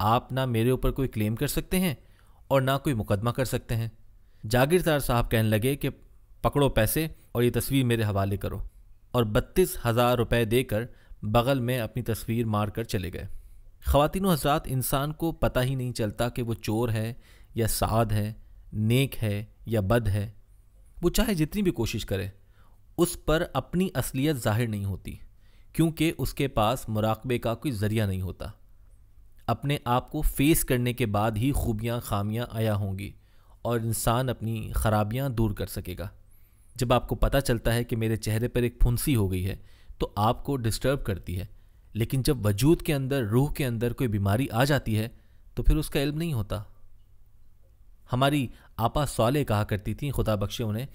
آپ نہ میرے اوپر کوئی کلیم کر سکتے ہیں اور نہ کوئی مقدمہ کر سکتے ہیں۔ جاگیردار صاحب کہنے لگے کہ پکڑو پیسے اور یہ تصویر میرے حوالے کرو، اور 32,000 روپے دے کر بغل میں اپنی تصویر مار کر چلے گئے۔ خواتین و حضرات، انسان کو پتہ ہی نہیں چلتا کہ وہ چور ہے یا سعد ہے، نیک ہے یا بد ہے۔ وہ چاہے جتنی بھی کوشش کرے، اس پر اپنی اصلیت ظاہر نہیں ہوتی، کیونکہ اس کے پاس مراقبے کا کوئی ذریعہ نہیں ہوتا۔ اپنے آپ کو فیس کرنے کے بعد ہی خوبیاں خامیاں عیاں ہوں گی اور انسان اپنی خرابیاں دور کر سکے گا۔ جب آپ کو پتہ چلتا ہے کہ میرے چہرے پر ایک پھنسی ہو گئی ہے تو آپ کو ڈسٹرب کرتی ہے، لیکن جب وجود کے اندر، روح کے اندر کوئی بیماری آ جاتی ہے تو پھر اس کا علم نہیں ہوتا۔ ہماری آپا صالح کہا کرتی تھیں، خدا بخشے انہیں،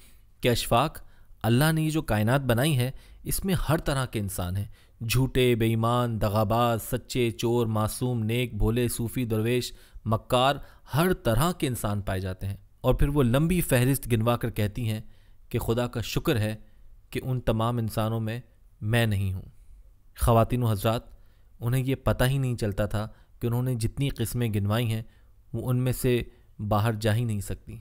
کہ اشفاق، اللہ نے یہ جو کائنات بنائی ہے اس میں ہر طرح کے انسان ہیں، جھوٹے، بے ایمان، دغاباز، سچے، چور، معصوم، نیک، بھولے، صوفی، درویش، مکار، ہر طرح کے انسان پائے جاتے ہیں۔ اور پھر وہ لمبی فہرست گنوا کر کہتی ہیں کہ خدا کا شکر ہے کہ ان تمام انسانوں میں نہیں ہوں۔ خواتین و حضرات، انہیں یہ پتہ ہی نہیں چلتا تھا کہ انہوں نے جتنی قسمیں گنوائی ہیں وہ ان میں سے باہر جا ہی نہیں سکتی۔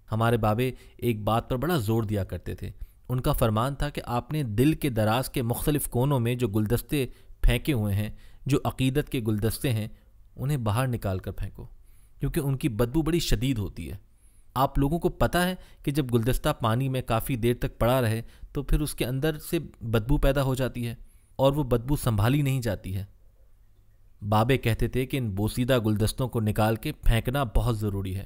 ہمارے بابے ایک بات پر بڑا زور دیا کرتے تھے۔ ان کا فرمان تھا کہ آپ نے دل کے دراز کے مختلف کونوں میں جو گلدستے پھینکے ہوئے ہیں، جو عقیدت کے گلدستے ہیں، انہیں باہر نکال کر پھینکو، کیونکہ ان کی بدبو بڑی شدید ہوتی ہے۔ آپ لوگوں کو پتہ ہے کہ جب گلدستہ پانی میں کافی دیر تک پڑا رہے تو پھر اس کے اندر سے بدبو پیدا ہو جاتی ہے اور وہ بدبو سنبھالی نہیں جاتی ہے۔ بابے کہتے تھے کہ ان بوسیدہ گلدستوں کو نکال کے پھینکنا بہت ضروری ہے۔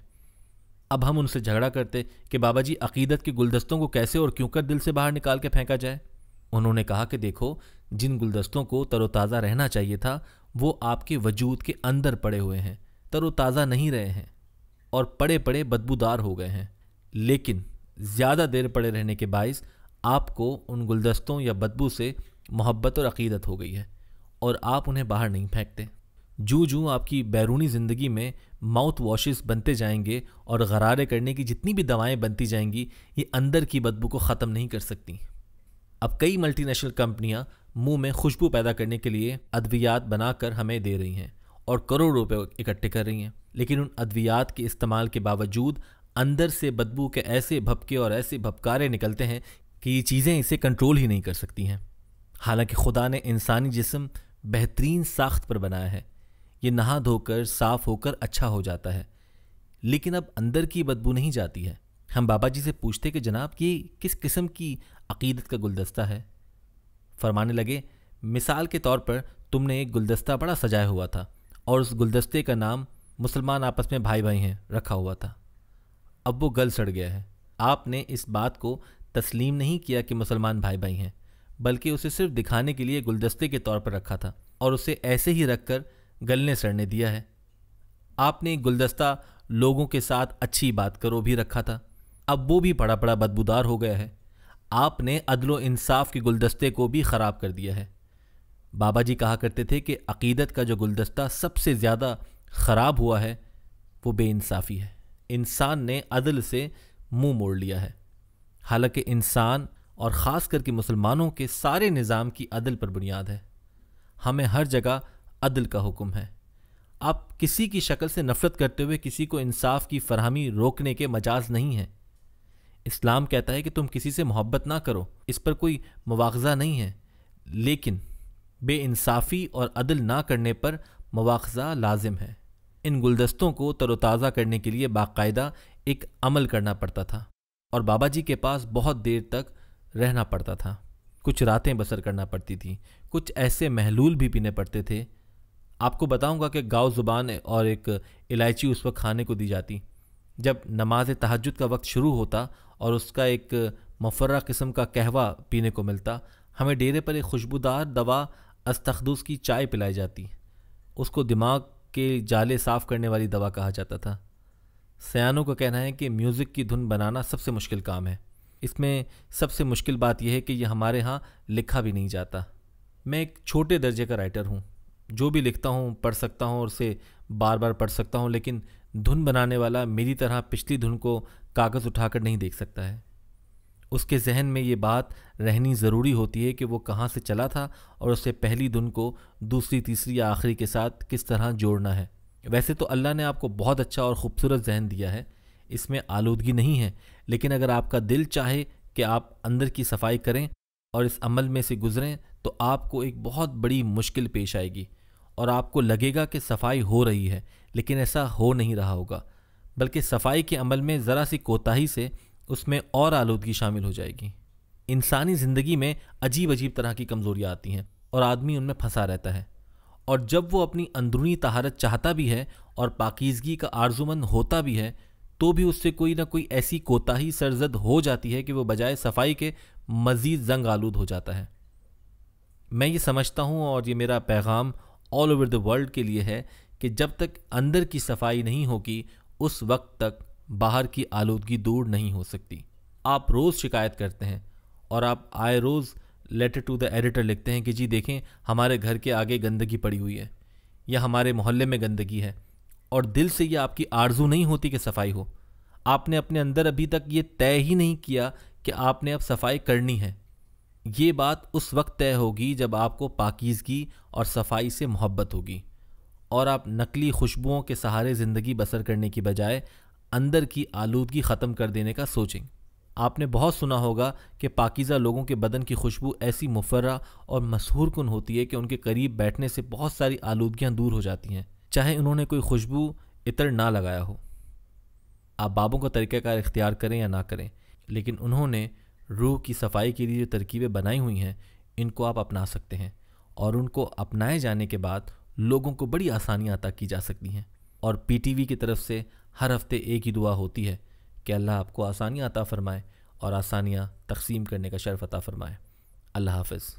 اب ہم ان سے جھگڑا کرتے کہ بابا جی، عقیدت کے گلدستوں کو کیسے اور کیوں کر دل سے باہر نکال کے پھینکا جائے؟ انہوں نے کہا کہ دیکھو، جن گلدستوں کو تر و تازہ رہنا چاہیے تھا وہ آپ کے وجود کے اندر پڑے ہوئے ہیں، تر و تازہ نہیں رہے ہیں اور پڑے پڑے بدبودار ہو گئے ہیں، لیکن زیادہ دیر پڑے رہنے کے باعث آپ کو ان گلدستوں یا بدبو سے محبت اور عقیدت ہو گئی ہے اور آپ انہیں باہر نہیں پھینکتے۔ جو آپ کی بیرونی زندگی میں ماؤتھ واشز بنتے جائیں گے اور غرارے کرنے کی جتنی بھی دوائیں بنتی جائیں گی، یہ اندر کی بدبو کو ختم نہیں کر سکتی۔ اب کئی ملٹی نیشنل کمپنیاں منہ میں خوشبو پیدا کرنے کے لیے ادویات بنا کر ہمیں دے رہی ہیں اور کروڑ روپے اکٹھے کر رہی ہیں، لیکن ان ادویات کے استعمال کے باوجود اندر سے بدبو کے ایسے بھپکے اور ایسے بھپکارے نکلتے ہیں کہ یہ چیزیں اسے کنٹرول ہی نہیں کر سکتی ہیں۔ حالانکہ خدا نے انسانی جسم بہترین ساخت پر بنایا ہے، یہ نہا دھو کر صاف ہو کر اچھا ہو جاتا ہے، لیکن اب اندر کی بدبو نہیں جاتی ہے۔ ہم بابا جی سے پوچھتے کہ جناب، یہ کس قسم کی عقیدت کا گلدستہ ہے؟ فرمانے لگے، مثال کے طور پر تم نے ایک گلدستہ بڑا سجایا ہوا تھا اور اس گلدستے کا نام مسلمان آپس میں بھائی بھائی ہیں رکھا ہوا تھا۔ اب وہ گل سڑ گیا ہے۔ آپ نے اس بات کو تسلیم نہیں کیا کہ مسلمان بھائی بھائی ہیں، بلکہ اسے صرف دکھانے کے لیے گلدستے کے طور پر رکھا تھا اور اسے ایسے ہی رکھ کر گلنے سڑنے دیا ہے۔ آپ نے گلدستہ لوگوں کے ساتھ اچھی بات کرو بھی رکھا تھا، اب وہ بھی بڑا بڑا بدبودار ہو گیا ہے۔ آپ نے عدل و انصاف کے گلدستے کو بھی خراب کر دیا ہے۔ بابا جی کہا کرتے تھے کہ عقیدت کا جو گلدستہ سب سے زیادہ خراب ہوا ہے وہ بے انصافی ہے۔ انسان نے عدل سے منہ موڑ لیا ہے، حالانکہ انسان اور خاص کر کے مسلمانوں کے سارے نظام کی عدل پر بنیاد ہے۔ ہمیں ہر جگہ عدل کا حکم ہے۔ آپ کسی کی شکل سے نفرت کرتے ہوئے کسی کو انصاف کی فراہمی روکنے کے مجاز نہیں ہیں۔ اسلام کہتا ہے کہ تم کسی سے محبت نہ کرو، اس پر کوئی مواخذہ نہیں ہے، لیکن بے انصافی اور عدل نہ کرنے پر مواخذہ لازم ہے۔ ان گلدستوں کو تر و تازہ کرنے کے لیے باقاعدہ ایک عمل کرنا پڑتا تھا اور بابا جی کے پاس بہت دیر تک رہنا پڑتا تھا۔ کچھ راتیں بسر کرنا پڑتی تھیں، کچھ ایسے محلول بھی پینے پڑتے تھے۔ آپ کو بتاؤں گا کہ گاؤ زبان اور ایک الائچی اس وقت کھانے کو دی جاتی۔ جب نماز تہجد کا وقت شروع ہوتا اور اس کا ایک مفرہ قسم کا قہوہ پینے کو ملتا، ہمیں ڈیرے پر ایک خوشبودار دوا استخدوس کی چائے پلائی جاتی۔ اس کو دماغ کے جالے صاف کرنے والی دوا کہا جاتا تھا۔ سیانوں کا کہنا ہے کہ میوزک کی دھن بنانا سب سے مشکل کام ہے۔ اس میں سب سے مشکل بات یہ ہے کہ یہ ہمارے ہاں لکھا بھی نہیں جاتا۔ میں ایک چھوٹے درجے کا رائٹر ہوں، جو بھی لکھتا ہوں پڑھ سکتا ہوں اور اسے بار بار پڑھ سکتا ہوں، لیکن دھن بنانے والا میری طرح پچھلی دھن کو کاغذ اٹھا کر نہیں دیکھ سکتا ہے۔ اس کے ذہن میں یہ بات رہنی ضروری ہوتی ہے کہ وہ کہاں سے چلا تھا اور اسے پہلی دن کو دوسری تیسری یا آخری کے ساتھ کس طرح جوڑنا ہے۔ ویسے تو اللہ نے آپ کو بہت اچھا اور خوبصورت ذہن دیا ہے، اس میں آلودگی نہیں ہے، لیکن اگر آپ کا دل چاہے کہ آپ اندر کی صفائی کریں اور اس عمل میں سے گزریں تو آپ کو ایک بہت بڑی مشکل پیش آئے گی، اور آپ کو لگے گا کہ صفائی ہو رہی ہے، لیکن ایسا ہو نہیں رہا ہوگا، بلکہ صفائی کے عمل میں ذرا سی کوتاہی سے اس میں اور آلودگی شامل ہو جائے گی۔ انسانی زندگی میں عجیب عجیب طرح کی کمزوریاں آتی ہیں اور آدمی ان میں پھنسا رہتا ہے، اور جب وہ اپنی اندرونی طہارت چاہتا بھی ہے اور پاکیزگی کا آرزومند ہوتا بھی ہے تو بھی اس سے کوئی نہ کوئی ایسی کوتاہی سرزد ہو جاتی ہے کہ وہ بجائے صفائی کے مزید زنگ آلود ہو جاتا ہے۔ میں یہ سمجھتا ہوں اور یہ میرا پیغام آل اوور دی ورلڈ کے لیے ہے کہ جب تک اندر کی صفائی نہیں ہوگی اس وقت تک باہر کی آلودگی دور نہیں ہو سکتی۔ آپ روز شکایت کرتے ہیں اور آپ آئے روز لیٹر ٹو دا ایڈیٹر لکھتے ہیں کہ جی دیکھیں ہمارے گھر کے آگے گندگی پڑی ہوئی ہے یا ہمارے محلے میں گندگی ہے، اور دل سے یہ آپ کی آرزو نہیں ہوتی کہ صفائی ہو۔ آپ نے اپنے اندر ابھی تک یہ طے ہی نہیں کیا کہ آپ نے اب صفائی کرنی ہے۔ یہ بات اس وقت طے ہوگی جب آپ کو پاکیزگی اور صفائی سے محبت ہوگی اور آپ نقلی خوشبوؤں کے سہارے زندگی بسر کرنے کی بجائے اندر کی آلودگی ختم کر دینے کا سوچیں۔ آپ نے بہت سنا ہوگا کہ پاکیزہ لوگوں کے بدن کی خوشبو ایسی مفرح اور مسحور کن ہوتی ہے کہ ان کے قریب بیٹھنے سے بہت ساری آلودگیاں دور ہو جاتی ہیں، چاہے انہوں نے کوئی خوشبو عطر نہ لگایا ہو۔ آپ بابوں کا طریقہ کار اختیار کریں یا نہ کریں، لیکن انہوں نے روح کی صفائی کے لیے جو ترکیبیں بنائی ہوئی ہیں ان کو آپ اپنا سکتے ہیں، اور ان کو اپنائے جانے کے بعد لوگوں کو بڑی آسانیاں عطا کی جا سکتی ہیں۔ اور پی ٹی وی کی طرف سے ہر ہفتے ایک ہی دعا ہوتی ہے کہ اللہ آپ کو آسانیاں عطا فرمائے اور آسانیاں تقسیم کرنے کا شرف عطا فرمائے۔ اللہ حافظ۔